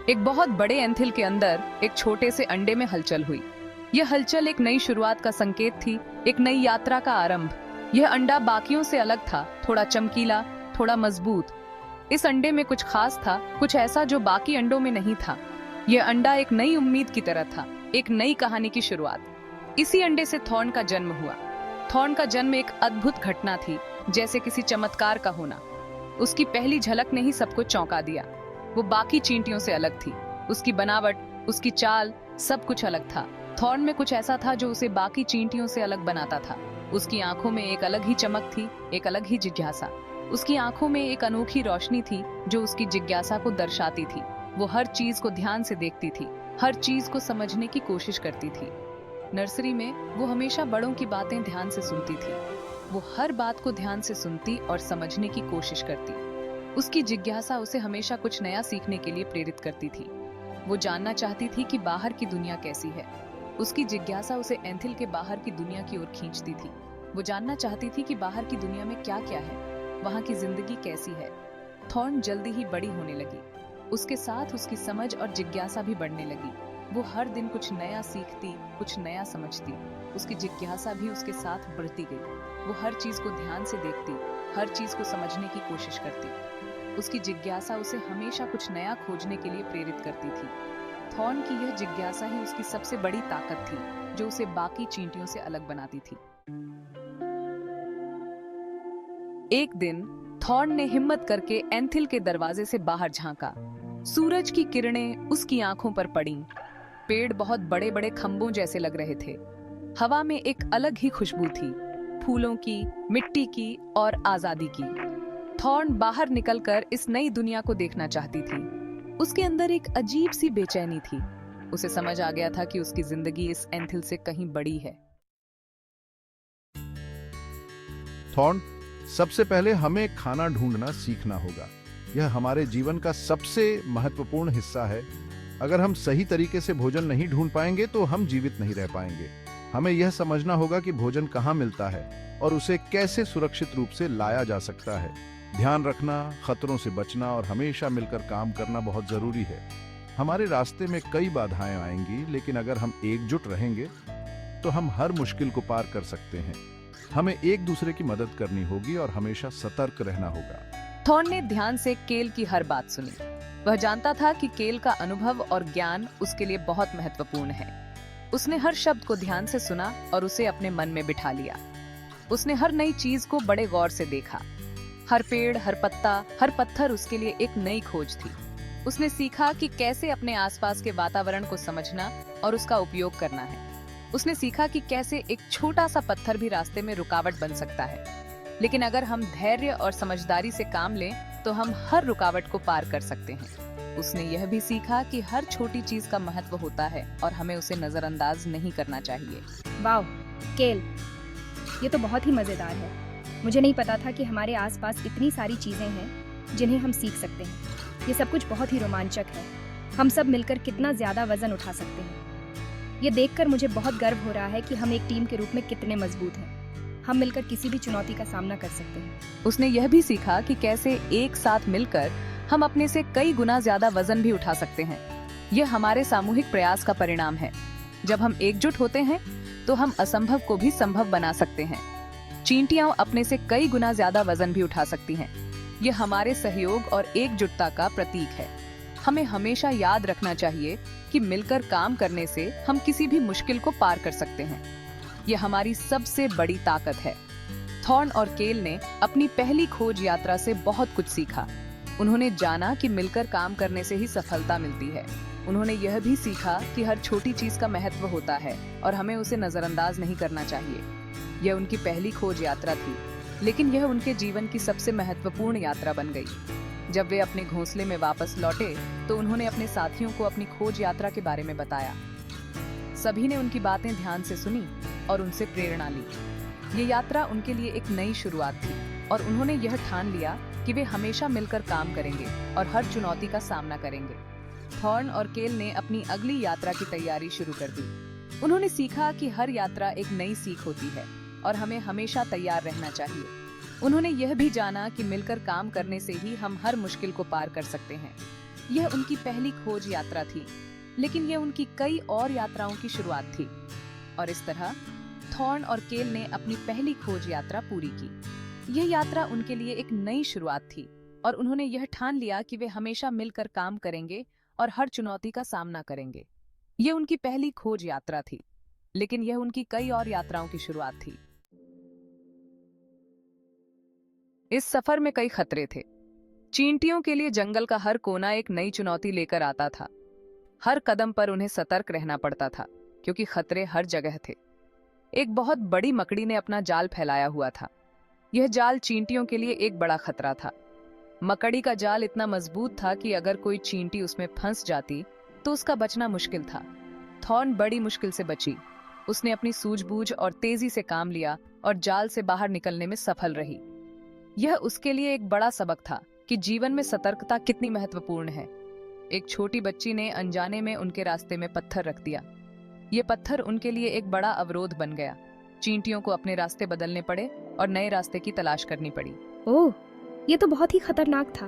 एक बहुत बड़े एंथिल के अंदर एक छोटे से अंडे में हलचल हुई। यह हलचल एक नई शुरुआत का संकेत थी, एक नई यात्रा का आरंभ। यह अंडा बाकियों से अलग था, थोड़ा चमकीला, थोड़ा मजबूत। इस अंडे में कुछ खास था, कुछ ऐसा जो बाकी अंडों में नहीं था। यह अंडा एक नई उम्मीद की तरह था, एक नई कहानी की शुरुआत। इसी अंडे से थॉर्न का जन्म हुआ। थॉर्न का जन्म एक अद्भुत घटना थी, जैसे किसी चमत्कार का होना। उसकी पहली झलक ने ही सबको चौंका दिया। वो बाकी चींटियों से अलग थी। उसकी बनावट, उसकी चाल, सब कुछ अलग था। थॉर्न में कुछ ऐसा था जो उसे बाकी चींटियों से अलग बनाता था। उसकी आंखों में एक अलग ही चमक थी, एक अलग ही जिज्ञासा। उसकी आंखों में एक अनोखी रोशनी थी जो उसकी जिज्ञासा को दर्शाती थी। वो हर चीज को ध्यान से देखती थी, हर चीज को समझने की कोशिश करती थी। नर्सरी में वो हमेशा बड़ों की बातें ध्यान से सुनती थी। वो हर बात को ध्यान से सुनती और समझने की कोशिश करती। उसकी जिज्ञासा उसे हमेशा कुछ नया सीखने के लिए प्रेरित करती थी। वो जानना चाहती थी कि बाहर की दुनिया कैसी है। उसकी जिज्ञासा उसे एंथिल के बाहर की दुनिया की ओर खींचती थी। वो जानना चाहती थी कि बाहर की दुनिया में क्या क्या है, वहाँ की जिंदगी कैसी है। थॉर्न जल्दी ही बड़ी होने लगी। उसके साथ उसकी समझ और जिज्ञासा भी बढ़ने लगी। वो हर दिन कुछ नया सीखती, कुछ नया समझती। उसकी जिज्ञासा भी उसके साथ बढ़ती गई। वो हर चीज को ध्यान से देखती, हर चीज को समझने की कोशिश करती। उसकी जिज्ञासा उसे हमेशा कुछ नया खोजने के लिए प्रेरित करती थी। थॉर्न की यह जिज्ञासा ही उसकी सबसे बड़ी ताकत थी, जो उसे बाकी चींटियों से अलग बनाती थी। एक दिन थॉर्न ने हिम्मत करके एंथिल के दरवाजे से बाहर झांका। सूरज की किरणें उसकी आंखों पर पड़ीं। पेड़ बहुत बड़े बड़े खंभों जैसे लग रहे थे। हवा में एक अलग ही खुशबू थी, फूलों की, मिट्टी की और आजादी की। थॉर्न बाहर निकलकर इस नई दुनिया को देखना चाहती थी। उसके अंदर एक अजीब सी बेचैनी थी। उसे समझ आ गया था कि उसकी जिंदगी इस एंथिल से कहीं बड़ी है। थॉर्न, सबसे पहले हमें खाना ढूंढना सीखना होगा। यह हमारे जीवन का सबसे महत्वपूर्ण हिस्सा है। अगर हम सही तरीके से भोजन नहीं ढूंढ पाएंगे तो हम जीवित नहीं रह पाएंगे। हमें यह समझना होगा कि भोजन कहाँ मिलता है और उसे कैसे सुरक्षित रूप से लाया जा सकता है। ध्यान रखना, खतरों से बचना और हमेशा मिलकर काम करना बहुत जरूरी है। हमारे रास्ते में कई बाधाएं आएंगी, लेकिन अगर हम एकजुट रहेंगे तो हम हर मुश्किल को पार कर सकते हैं। हमें एक दूसरे की मदद करनी होगी और हमेशा सतर्क रहना होगा। थॉर्न ने ध्यान से केल की हर बात सुनी। वह जानता था कि केल का अनुभव और ज्ञान उसके लिए बहुत महत्वपूर्ण है। उसने हर शब्द को ध्यान से सुना और उसे अपने मन में बिठा लिया। उसने हर नई चीज को बड़े गौर से देखा। हर पेड़, हर पत्ता, हर पत्थर उसके लिए एक नई खोज थी। उसने सीखा कि कैसे अपने आसपास के वातावरण को समझना और उसका उपयोग करना है। उसने सीखा कि कैसे एक छोटा सा पत्थर भी रास्ते में रुकावट बन सकता है, लेकिन अगर हम धैर्य और समझदारी से काम लें तो हम हर रुकावट को पार कर सकते हैं। उसने यह भी सीखा कि हर छोटी चीज का महत्व होता है और हमें उसे नजरअंदाज नहीं करना चाहिए। वाह केल, ये तो बहुत ही मजेदार है। मुझे नहीं पता था कि हमारे आसपास इतनी सारी चीजें हैं जिन्हें हम सीख सकते हैं। ये सब कुछ बहुत ही रोमांचक है। हम सब मिलकर कितना ज्यादा वजन उठा सकते हैं। ये देखकर मुझे बहुत गर्व हो रहा है कि हम एक टीम के रूप में कितने मजबूत हैं। हम मिलकर किसी भी चुनौती का सामना कर सकते हैं। उसने यह भी सीखा कि कैसे एक साथ मिलकर हम अपने से कई गुना ज्यादा वजन भी उठा सकते हैं। यह हमारे सामूहिक प्रयास का परिणाम है। जब हम एकजुट होते हैं तो हम असंभव को भी संभव बना सकते हैं। चींटियां अपने से कई गुना ज्यादा वजन भी उठा सकती हैं। यह हमारे सहयोग और एकजुटता का प्रतीक है। हमें हमेशा याद रखना चाहिए कि मिलकर काम करने से हम किसी भी मुश्किल को पार कर सकते हैं। यह हमारी सबसे बड़ी ताकत है। थॉर्न और केल ने अपनी पहली खोज यात्रा से बहुत कुछ सीखा। उन्होंने जाना कि मिलकर काम करने से ही सफलता मिलती है। उन्होंने यह भी सीखा कि हर छोटी चीज का महत्व होता है और हमें उसे नजरअंदाज नहीं करना चाहिए। यह उनकी पहली खोज यात्रा थी, लेकिन यह उनके जीवन की सबसे महत्वपूर्ण यात्रा बन गई। जब वे अपने घोंसले में वापस लौटे तो उन्होंने अपने साथियों को अपनी खोज यात्रा के बारे में बताया। सभी ने उनकी बातें ध्यान से सुनी और उनसे प्रेरणा ली। ये यात्रा उनके लिए एक नई शुरुआत थी और उन्होंने यह ठान लिया कि वे हमेशा मिलकर काम करेंगे और हर चुनौती का सामना करेंगे। थॉर्न और केल ने अपनी अगली यात्रा की तैयारी शुरू कर दी। उन्होंने सीखा कि हर यात्रा एक नई सीख होती है और हमें हमेशा तैयार रहना चाहिए। उन्होंने यह भी जाना कि मिलकर काम करने से ही हम हर मुश्किल को पार कर सकते हैं। यह उनकी पहली खोज यात्रा थी, लेकिन यह उनकी कई और यात्राओं की शुरुआत थी। और इस तरह थॉर्न और केल ने अपनी पहली खोज यात्रा पूरी की। यह यात्रा उनके लिए एक नई शुरुआत थी और उन्होंने यह ठान लिया कि वे हमेशा मिलकर काम करेंगे और हर चुनौती का सामना करेंगे। यह उनकी पहली खोज यात्रा थी, लेकिन यह उनकी कई और यात्राओं की शुरुआत थी। इस सफर में कई खतरे थे। चींटियों के लिए जंगल का हर कोना एक नई चुनौती लेकर आता था। हर कदम पर उन्हें सतर्क रहना पड़ता था, क्योंकि खतरे हर जगह थे। एक बहुत बड़ी मकड़ी ने अपना जाल फैलाया हुआ था। यह जाल चींटियों के लिए एक बड़ा खतरा था। मकड़ी का जाल इतना मजबूत था कि अगर कोई चींटी उसमें फंस जाती तो उसका बचना मुश्किल था। थॉर्न बड़ी मुश्किल से बची। उसने अपनी सूझबूझ और तेजी से काम लिया और जाल से बाहर निकलने में सफल रही। यह उसके लिए एक बड़ा सबक था कि जीवन में सतर्कता कितनी महत्वपूर्ण है। एक छोटी बच्ची ने अनजाने में उनके रास्ते में पत्थर रख दिया। ये पत्थर उनके लिए एक बड़ा अवरोध बन गया। चींटियों को अपने रास्ते बदलने पड़े और नए रास्ते की तलाश करनी पड़ी। ओह, ये तो बहुत ही खतरनाक था।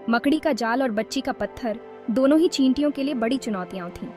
मकड़ी का जाल और बच्ची का पत्थर दोनों ही चींटियों के लिए बड़ी चुनौतियां थीं,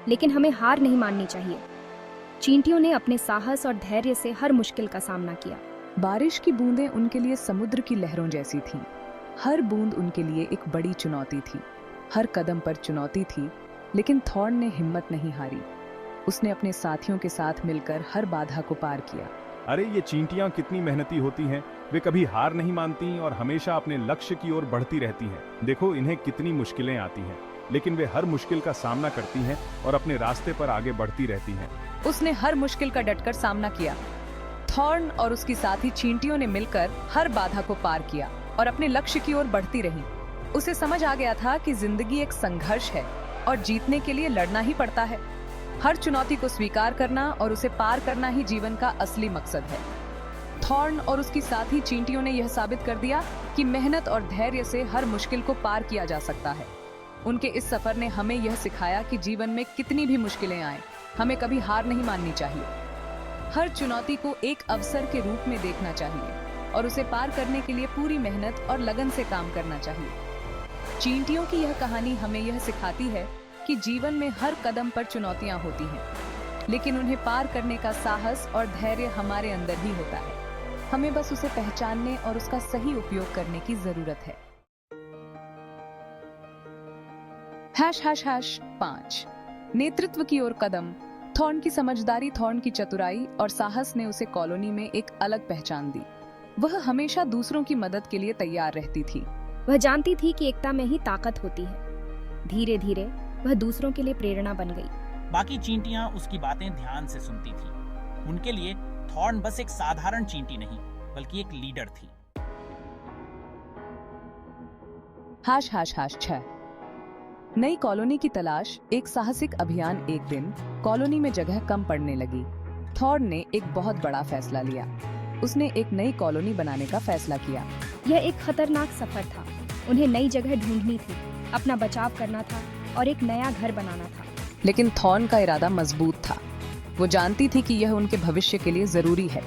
लेकिन हमें हार नहीं माननी चाहिए। चींटियों ने अपने साहस और धैर्य से हर मुश्किल का सामना किया। बारिश की बूंदें उनके लिए समुद्र की लहरों जैसी थीं। हर बूंद उनके लिए एक बड़ी चुनौती थी। हर कदम पर चुनौती थी, लेकिन थॉर्न ने हिम्मत नहीं हारी। उसने अपने साथियों के साथ मिलकर हर बाधा को पार किया। अरे ये चींटियां कितनी मेहनती होती हैं। वे कभी हार नहीं मानती और हमेशा अपने लक्ष्य की ओर बढ़ती रहती हैं। देखो इन्हें कितनी मुश्किलें आती हैं, लेकिन वे हर मुश्किल का सामना करती हैं और अपने रास्ते पर आगे बढ़ती रहती हैं। उसने हर मुश्किल का डटकर सामना किया। थॉर्न और उसकी साथी चींटियों ने मिलकर हर बाधा को पार किया और अपने लक्ष्य की ओर बढ़ती रही। उसे समझ आ गया था कि जिंदगी एक संघर्ष है और जीतने के लिए लड़ना ही पड़ता है। हर चुनौती को स्वीकार करना और उसे पार करना ही जीवन का असली मकसद है। थॉर्न और उसकी साथी चींटियों ने यह साबित कर दिया कि मेहनत और धैर्य से हर मुश्किल को पार किया जा सकता है। उनके इस सफर ने हमें यह सिखाया कि जीवन में कितनी भी मुश्किलें आए, हमें कभी हार नहीं माननी चाहिए। हर चुनौती को एक अवसर के रूप में देखना चाहिए और उसे पार करने के लिए पूरी मेहनत और लगन से काम करना चाहिए। चींटियों की यह कहानी हमें यह सिखाती है कि जीवन में हर कदम पर चुनौतियां होती हैं, लेकिन उन्हें पार करने का साहस और धैर्य हमारे अंदर ही होता है। हमें बस उसे पहचानने और उसका सही उपयोग करने की जरूरत है। #5 नेतृत्व की ओर कदम। थॉर्न की समझदारी, थॉर्न की चतुराई और साहस ने उसे कॉलोनी में एक अलग पहचान दी। वह हमेशा दूसरों की मदद के लिए तैयार रहती थी। वह जानती थी कि एकता में ही ताकत होती है। धीरे धीरे वह दूसरों के लिए प्रेरणा बन गई। बाकी चींटियां उसकी बातें ध्यान से सुनती थी। उनके लिए थॉर्न बस एक साधारण चींटी नहीं, बल्कि एक लीडर थी। #6 नई कॉलोनी की तलाश। एक साहसिक अभियान। एक दिन कॉलोनी में जगह कम पड़ने लगी। थॉर्न ने एक बहुत बड़ा फैसला लिया। उसने एक नई कॉलोनी बनाने का फैसला किया। यह एक खतरनाक सफर था। उन्हें नई जगह ढूंढनी थी, अपना बचाव करना था और एक नया घर बनाना था। लेकिन थॉर्न का इरादा मजबूत था। वो जानती थी कि यह उनके भविष्य के लिए जरूरी है।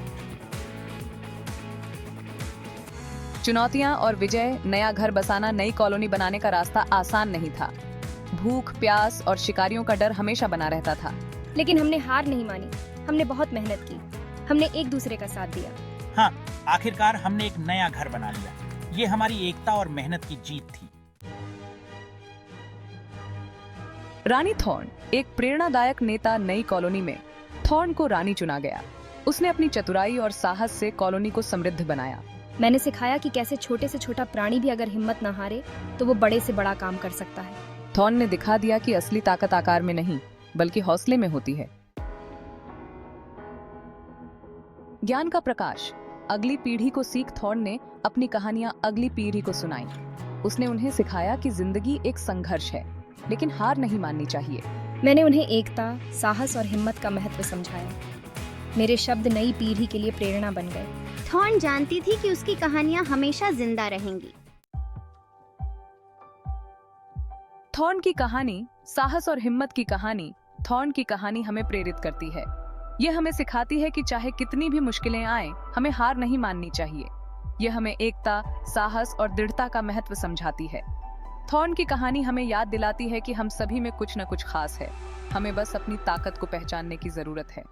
चुनौतियां और विजय। नया घर बसाना, नई कॉलोनी बनाने का रास्ता आसान नहीं था। भूख, प्यास और शिकारियों का डर हमेशा बना रहता था। लेकिन हमने हार नहीं मानी। हमने बहुत मेहनत की। हमने एक दूसरे का साथ दिया। हाँ, आखिरकार हमने एक नया घर बना लिया। ये हमारी एकता और मेहनत की जीत थी। रानी थॉर्न, एक प्रेरणादायक नेता। नई कॉलोनी में थॉर्न को रानी चुना गया। उसने अपनी चतुराई और साहस से कॉलोनी को समृद्ध बनाया। मैंने सिखाया कि कैसे छोटे से छोटा प्राणी भी अगर हिम्मत न हारे तो वो बड़े से बड़ा काम कर सकता है। थॉर्न ने दिखा दिया कि असली ताकत आकार में नहीं, बल्कि हौसले में होती है। ज्ञान का प्रकाश। अगली पीढ़ी को सीख। थॉर्न ने अपनी कहानियां अगली पीढ़ी को सुनाई। उसने उन्हें सिखाया कि जिंदगी एक संघर्ष है, लेकिन हार नहीं माननी चाहिए। मैंने उन्हें एकता, साहस और हिम्मत का महत्व समझाया। मेरे शब्द नई पीढ़ी के लिए प्रेरणा बन गए। थॉर्न जानती थी कि उसकी कहानियां हमेशा जिंदा रहेंगी। थॉर्न की कहानी, साहस और हिम्मत की कहानी। थॉर्न की कहानी हमें प्रेरित करती है। यह हमें सिखाती है कि चाहे कितनी भी मुश्किलें आए, हमें हार नहीं माननी चाहिए। यह हमें एकता, साहस और दृढ़ता का महत्व समझाती है। थॉर्न की कहानी हमें याद दिलाती है कि हम सभी में कुछ न कुछ खास है, हमें बस अपनी ताकत को पहचानने की जरूरत है।